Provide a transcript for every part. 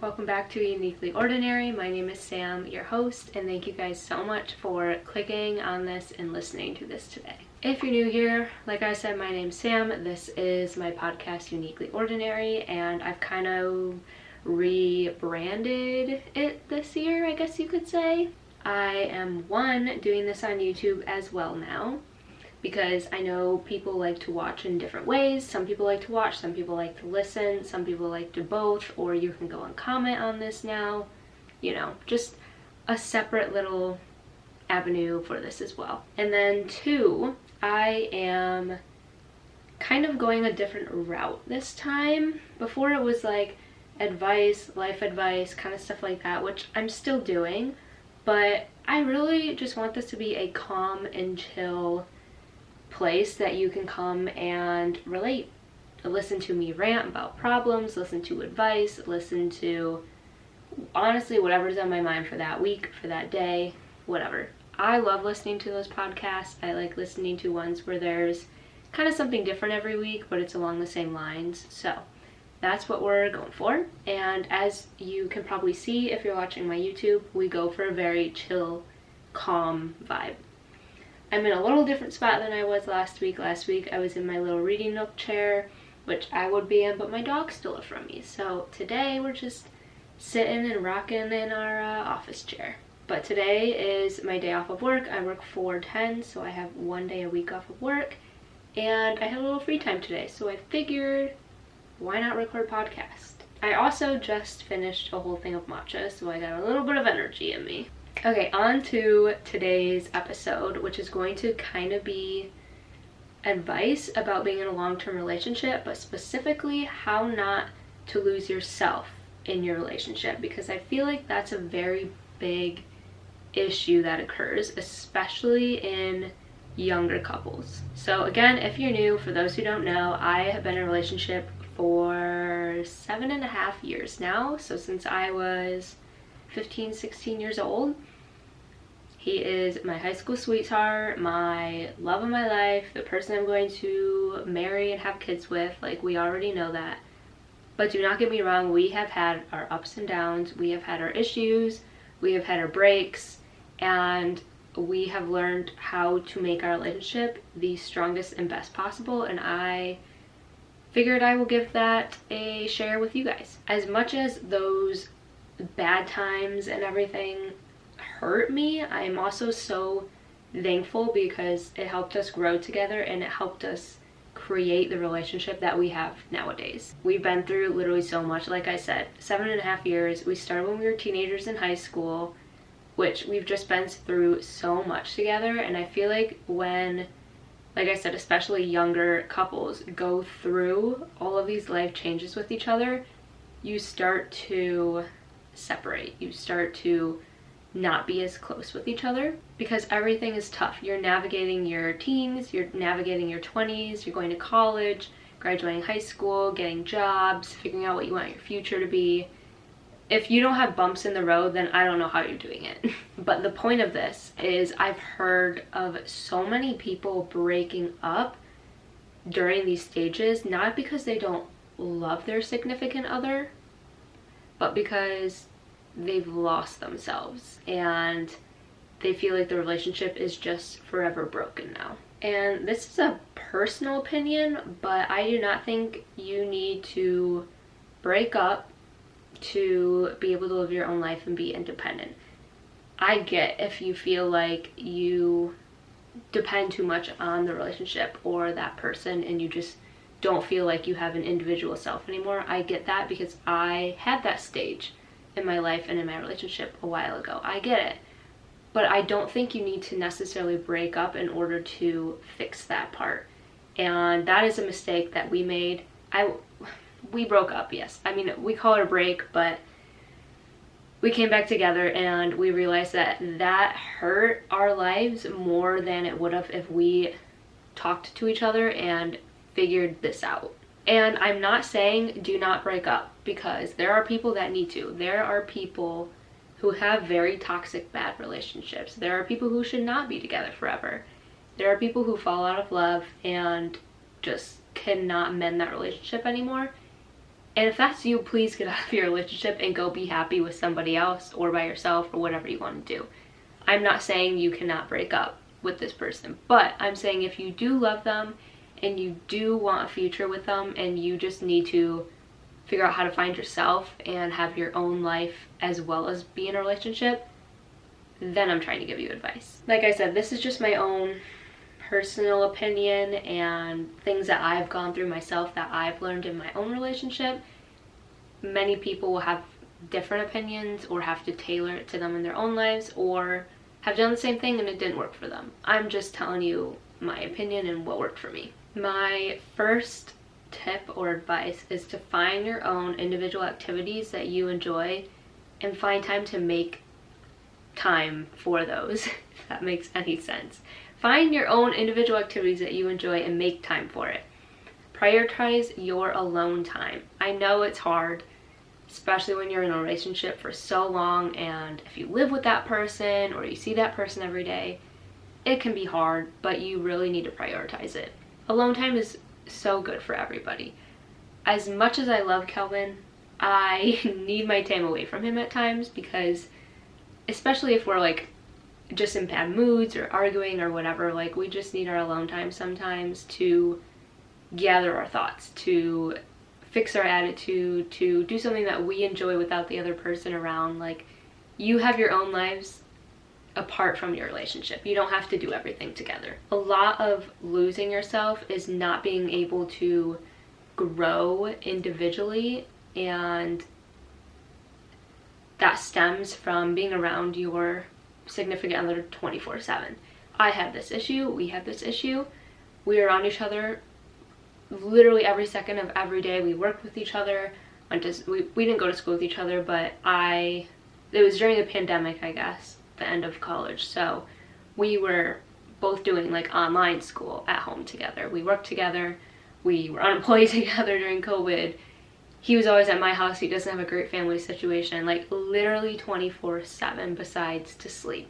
Welcome back to Uniquely Ordinary. My name is Sam, your host, and thank you guys so much for clicking on this and listening to this today. If you're new here, like I said, my name's Sam. This is my podcast, Uniquely Ordinary, and I've kind of rebranded it this year, I guess you could say. I am doing this on YouTube as well now, because I know people like to watch in different ways. Some people like to watch, some people like to listen, some people like to both, or you can go and comment on this now. You know, just a separate little avenue for this as well. And then 2, I am kind of going a different route this time. Before it was like advice, life advice, kind of stuff like that, which I'm still doing, but I really just want this to be a calm and chill place that you can come and relate. Listen to me rant about problems, listen to advice, listen to honestly whatever's on my mind for that week, for that day, whatever. I love listening to those podcasts. I like listening to ones where there's kind of something different every week, but it's along the same lines. So that's what we're going for. And as you can probably see if you're watching my YouTube, we go for a very chill, calm vibe. I'm in a little different spot than I was last week. Last week I was in my little reading nook chair, which I would be in, but my dog stole it from me. So today we're just sitting and rocking in our office chair. But today is my day off of work. I work 4/10, so I have 1 day a week off of work. And I had a little free time today, so I figured, why not record a podcast? I also just finished a whole thing of matcha, so I got a little bit of energy in me. Okay, on to today's episode, which is going to kind of be advice about being in a long-term relationship, but specifically how not to lose yourself in your relationship, because I feel like that's a very big issue that occurs, especially in younger couples. So again, if you're new, for those who don't know, I have been in a relationship for 7.5 years now. So since I was 15, 16 years old. He is my high school sweetheart, my love of my life, the person I'm going to marry and have kids with. Like, we already know that. But do not get me wrong, we have had our ups and downs, we have had our issues, we have had our breaks, and we have learned how to make our relationship the strongest and best possible, and I figured I will give that a share with you guys. As much as those bad times and everything hurt me, I'm also so thankful because it helped us grow together and it helped us create the relationship that we have nowadays. We've been through literally so much. Like I said, 7.5 years. We started when we were teenagers in high school, which we've just been through so much together. And I feel like when, like I said, especially younger couples go through all of these life changes with each other, you start to separate. You start to not be as close with each other because everything is tough. You're navigating your teens, you're navigating your 20s, you're going to college, graduating high school, getting jobs, figuring out what you want your future to be. If you don't have bumps in the road, then I don't know how you're doing it. But the point of this is I've heard of so many people breaking up during these stages, not because they don't love their significant other, but because they've lost themselves and they feel like the relationship is just forever broken now. And this is a personal opinion, but I do not think you need to break up to be able to live your own life and be independent. I get if you feel like you depend too much on the relationship or that person and you just don't feel like you have an individual self anymore. I get that because I had that stage in my life and in my relationship a while ago. I get it. But I don't think you need to necessarily break up in order to fix that part. And that is a mistake that we made. We broke up, yes. I mean, we call it a break, but we came back together and we realized that that hurt our lives more than it would have if we talked to each other and figured this out. And I'm not saying do not break up, because there are people that need to. There are people who have very toxic, bad relationships. There are people who should not be together forever. There are people who fall out of love and just cannot mend that relationship anymore. And if that's you, please get out of your relationship and go be happy with somebody else or by yourself or whatever you want to do. I'm not saying you cannot break up with this person, but I'm saying if you do love them and you do want a future with them and you just need to figure out how to find yourself and have your own life as well as be in a relationship, then I'm trying to give you advice. Like I said, this is just my own personal opinion and things that I've gone through myself that I've learned in my own relationship. Many people will have different opinions or have to tailor it to them in their own lives or have done the same thing and it didn't work for them. I'm just telling you my opinion and what worked for me. My first tip or advice is to find your own individual activities that you enjoy and find time to make time for those, if that makes any sense. Find your own individual activities that you enjoy and make time for it. Prioritize your alone time. I know it's hard, especially when you're in a relationship for so long, and if you live with that person or you see that person every day, it can be hard, but you really need to prioritize it. Alone time is so good for everybody. As much as I love Kelvin, I need my time away from him at times because, especially if we're like just in bad moods or arguing or whatever, like we just need our alone time sometimes to gather our thoughts, to fix our attitude, to do something that we enjoy without the other person around. Like, you have your own lives apart from your relationship. You don't have to do everything together. A lot of losing yourself is not being able to grow individually, and that stems from being around your significant other 24/7. I had this issue, we had this issue. We were around each other literally every second of every day. We worked with each other, we didn't go to school with each other, but it was during the pandemic, I guess, the end of college. So we were both doing like online school at home together. We worked together, we were unemployed together during COVID. He was always at my house. He doesn't have a great family situation, like literally 24/7 besides to sleep.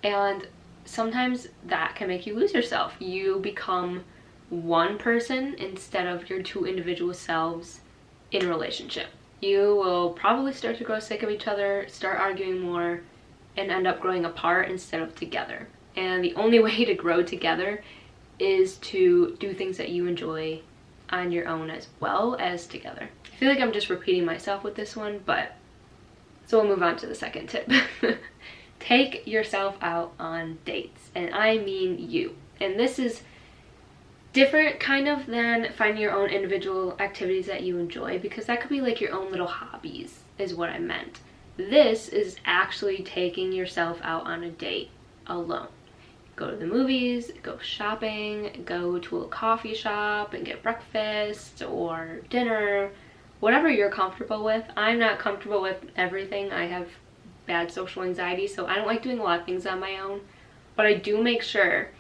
And sometimes that can make you lose yourself. You become one person instead of your two individual selves in a relationship. You will probably start to grow sick of each other, start arguing more, and end up growing apart instead of together. And the only way to grow together is to do things that you enjoy on your own as well as together. I feel like I'm just repeating myself with this one, but so we'll move on to the second tip. Take yourself out on dates, and I mean you. And this is different kind of than finding your own individual activities that you enjoy, because that could be like your own little hobbies is what I meant. This is actually taking yourself out on a date alone. Go to the movies, go shopping, go to a coffee shop and get breakfast or dinner, whatever you're comfortable with. I'm not comfortable with everything. I have bad social anxiety, so I don't like doing a lot of things on my own, but I do make sure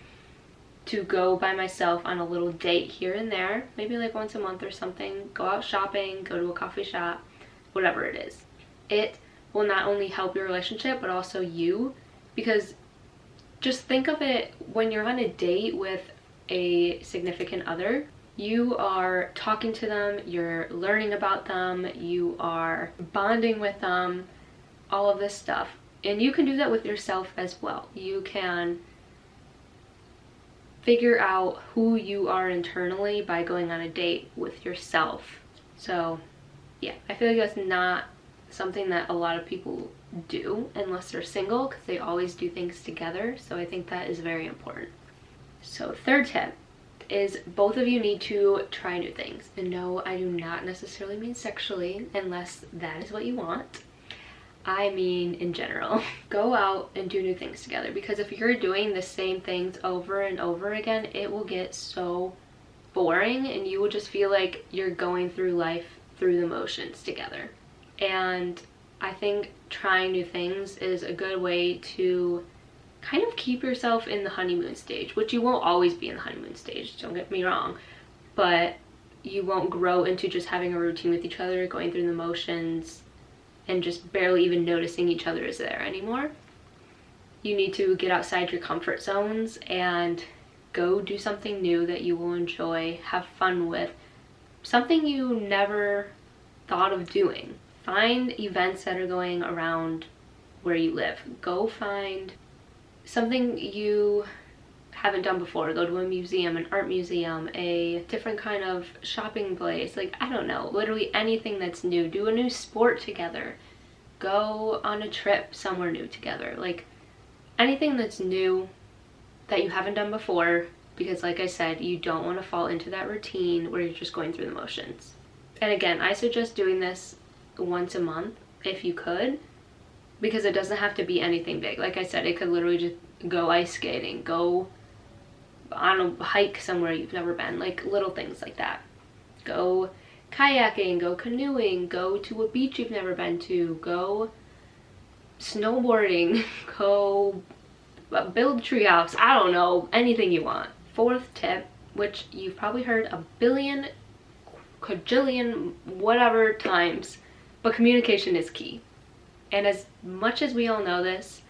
to go by myself on a little date here and there, maybe like once a month or something. Go out shopping, go to a coffee shop, whatever it is. It will not only help your relationship, but also you, because just think of it, when you're on a date with a significant other, you are talking to them, you're learning about them, you are bonding with them, all of this stuff. And you can do that with yourself as well. You can figure out who you are internally by going on a date with yourself. So yeah, I feel like that's not something that a lot of people do unless they're single, because they always do things together. So I think that is very important. So third tip is both of you need to try new things. And no, I do not necessarily mean sexually, unless that is what you want. I mean in general. Go out and do new things together, because if you're doing the same things over and over again, it will get so boring and you will just feel like you're going through life through the motions together. And I think trying new things is a good way to kind of keep yourself in the honeymoon stage, which you won't always be in the honeymoon stage, don't get me wrong, but you won't grow into just having a routine with each other, going through the motions, and just barely even noticing each other is there anymore. You need to get outside your comfort zones and go do something new that you will enjoy, have fun with, something you never thought of doing. Find events that are going around where you live. Go find something you haven't done before. Go to a museum, an art museum, a different kind of shopping place. Like, I don't know, literally anything that's new. Do a new sport together. Go on a trip somewhere new together. Like, anything that's new that you haven't done before, because like I said, you don't want to fall into that routine where you're just going through the motions. And again, I suggest doing this once a month if you could, because it doesn't have to be anything big. Like I said, it could literally just go ice skating, go on a hike somewhere you've never been, like little things like that. Go kayaking, go canoeing, go to a beach you've never been to, go snowboarding, go build a treehouse. I don't know, anything you want. Fourth tip, which you've probably heard a billion, quadrillion, whatever times, but communication is key. And as much as we all know this,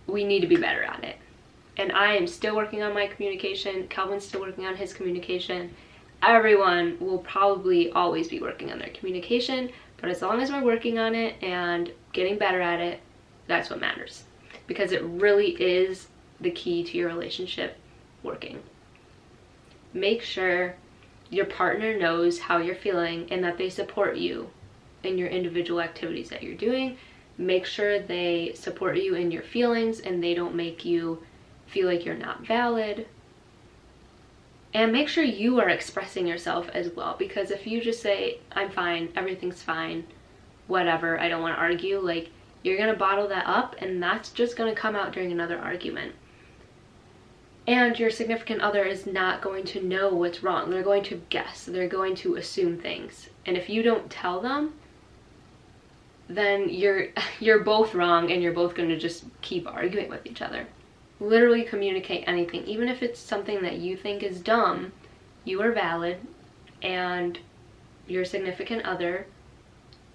we need to be better at it. And I am still working on my communication. Calvin's still working on his communication. Everyone will probably always be working on their communication, but as long as we're working on it and getting better at it, that's what matters. Because it really is the key to your relationship working. Make sure your partner knows how you're feeling and that they support you in your individual activities that you're doing. Make sure they support you in your feelings and they don't make you feel like you're not valid. And make sure you are expressing yourself as well, because if you just say, I'm fine, everything's fine, whatever, I don't want to argue, like, you're going to bottle that up and that's just going to come out during another argument. And your significant other is not going to know what's wrong. They're going to guess. They're going to assume things. And if you don't tell them, then you're both wrong and you're both going to just keep arguing with each other. Literally communicate anything. Even if it's something that you think is dumb, you are valid, and your significant other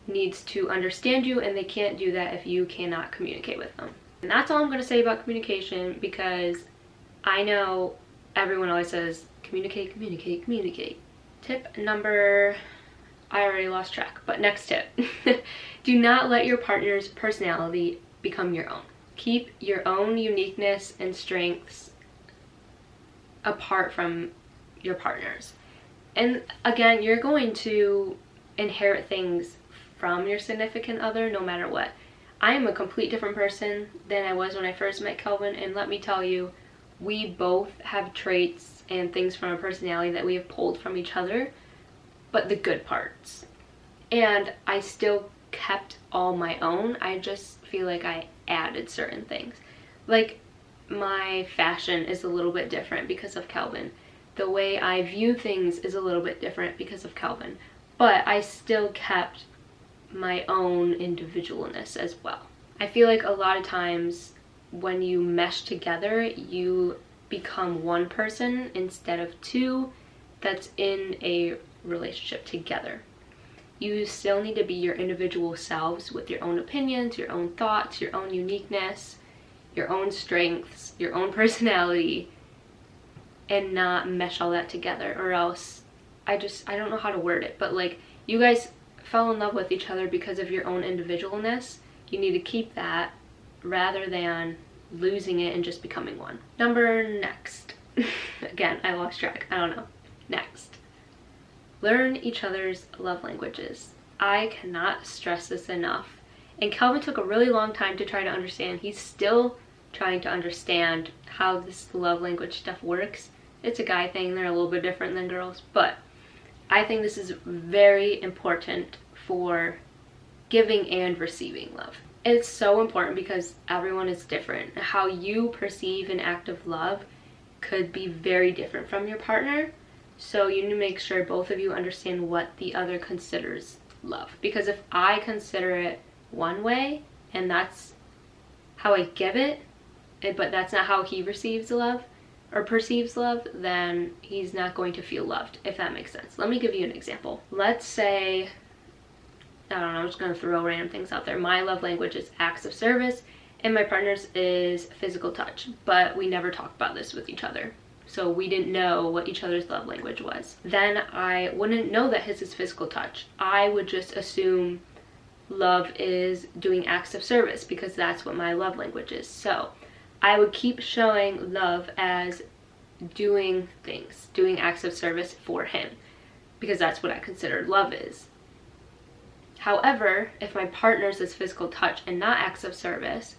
needs to understand you, and they can't do that if you cannot communicate with them. And that's all I'm going to say about communication, because I know everyone always says communicate, communicate, communicate. Tip number, I already lost track, but next tip. Do not let your partner's personality become your own. Keep your own uniqueness and strengths apart from your partner's. And again, you're going to inherit things from your significant other no matter what. I am a complete different person than I was when I first met Calvin, and let me tell you, we both have traits and things from our personality that we have pulled from each other, but the good parts. And I still kept all my own. I just feel like I added certain things. Like, my fashion is a little bit different because of Calvin. The way I view things is a little bit different because of Calvin. But I still kept my own individualness as well. I feel like a lot of times when you mesh together, you become one person instead of two that's in a relationship together. You still need to be your individual selves with your own opinions, your own thoughts, your own uniqueness, your own strengths, your own personality, and not mesh all that together, or else I don't know how to word it, but like, you guys fell in love with each other because of your own individualness. You need to keep that rather than losing it and just becoming one. Next. Again, I lost track. I don't know. Next. Learn each other's love languages. I cannot stress this enough. And Calvin took a really long time to try to understand. He's still trying to understand how this love language stuff works. It's a guy thing. They're a little bit different than girls. But I think this is very important for giving and receiving love. It's so important because everyone is different. How you perceive an act of love could be very different from your partner. So you need to make sure both of you understand what the other considers love. Because if I consider it one way and that's how I give it, but that's not how he receives love or perceives love, then he's not going to feel loved, if that makes sense. Let me give you an example. Let's say, I don't know, I'm just going to throw random things out there. My love language is acts of service and my partner's is physical touch, but we never talk about this with each other. so we didn't know what each other's love language was. Then I wouldn't know that his is physical touch. I would just assume love is doing acts of service because that's what my love language is. So I would keep showing love as doing things, doing acts of service for him, because that's what I consider love is. However, if my partner's is physical touch and not acts of service,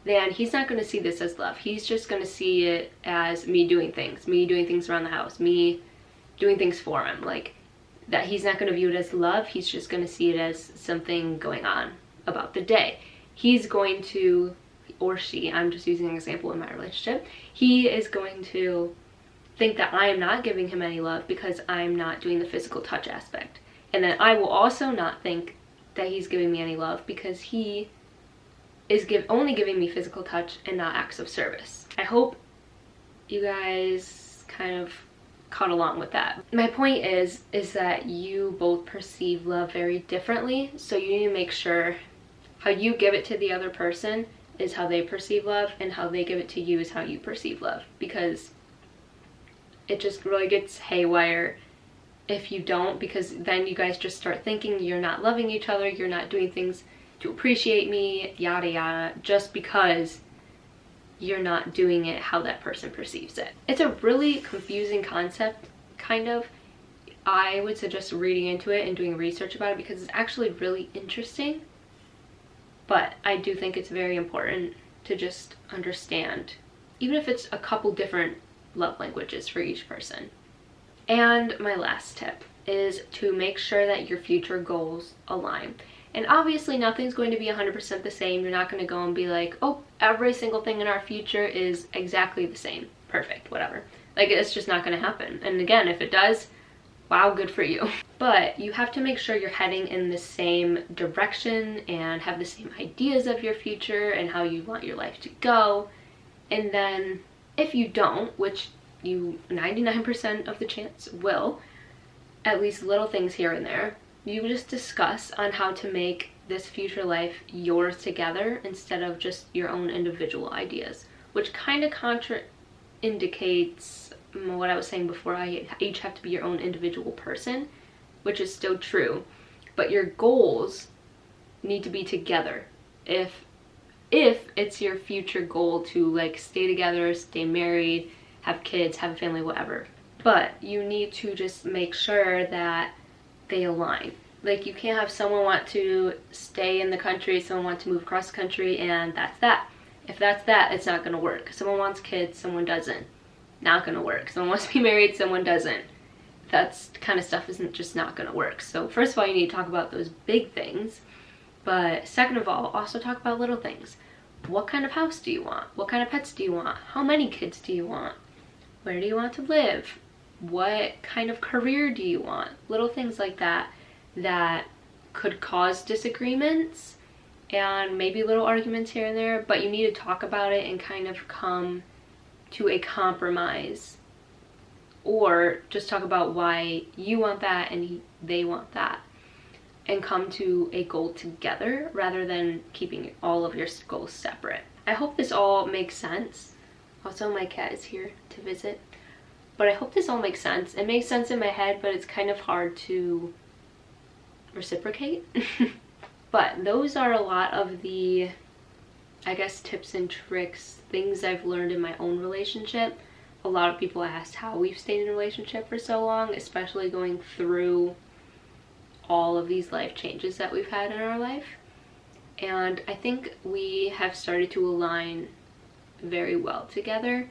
then he's not going to see this as love. He's just going to see it as me doing things around the house, me doing things for him. Like, that he's not going to view it as love. He's just going to see it as something going on about the day. He's going to, or she, I'm just using an example in my relationship, he is going to think that I am not giving him any love because I'm not doing the physical touch aspect. And then I will also not think that he's giving me any love because he is only giving me physical touch and not acts of service. I hope you guys kind of caught along with that. My point is that you both perceive love very differently, so you need to make sure how you give it to the other person is how they perceive love, and how they give it to you is how you perceive love, because it just really gets haywire if you don't, because then you guys just start thinking you're not loving each other, you're not doing things to appreciate me, yada yada, just because you're not doing it how that person perceives it. It's a really confusing concept, kind of. I would suggest reading into it and doing research about it because it's actually really interesting. But I do think it's very important to just understand, even if it's a couple different love languages for each person. And my last tip is to make sure that your future goals align. And obviously nothing's going to be 100% the same. You're not going to go and be like, oh, every single thing in our future is exactly the same. Perfect, whatever. Like, it's just not going to happen. And again, if it does, wow, good for you. But you have to make sure you're heading in the same direction and have the same ideas of your future and how you want your life to go. And then if you don't, which you 99% of the chance will, at least little things here and there, you just discuss on how to make this future life yours together instead of just your own individual ideas, which kind of contraindicates what I was saying before. I each have to be your own individual person, which is still true, but your goals need to be together. If it's your future goal to like stay together, stay married, have kids, have a family, whatever, but you need to just make sure that they align. Like, you can't have someone want to stay in the country, someone want to move across the country, and that's that. If that's that, it's not going to work. Someone wants kids, someone doesn't. Not going to work. Someone wants to be married, someone doesn't. That's kind of stuff isn't just not going to work. So first of all, you need to talk about those big things, but second of all, also talk about little things. What kind of house do you want? What kind of pets do you want? How many kids do you want? Where do you want to live? What kind of career do you want? Little things like that that could cause disagreements and maybe little arguments here and there, but you need to talk about it and kind of come to a compromise, or just talk about why you want that and they want that, and come to a goal together rather than keeping all of your goals separate. I hope this all makes sense. Also, my cat is here to visit. But I hope this all makes sense. It makes sense in my head, but it's kind of hard to reciprocate. But those are a lot of the, I guess, tips and tricks, things I've learned in my own relationship. A lot of people asked how we've stayed in a relationship for so long, especially going through all of these life changes that we've had in our life. And I think we have started to align very well together.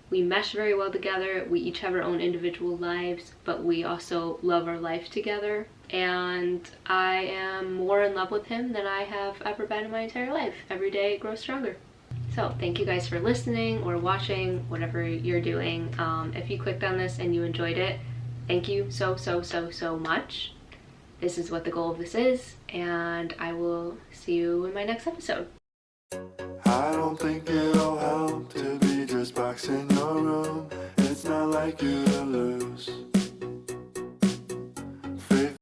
We mesh very well together. We each have our own individual lives, but we also love our life together. And I am more in love with him than I have ever been in my entire life. Every day it grows stronger. So thank you guys for listening or watching, whatever you're doing. If you clicked on this and you enjoyed it, thank you so much. This is what the goal of this is, and I will see you in my next episode. I don't think it'll help to be just boxing your room. It's not like you to lose.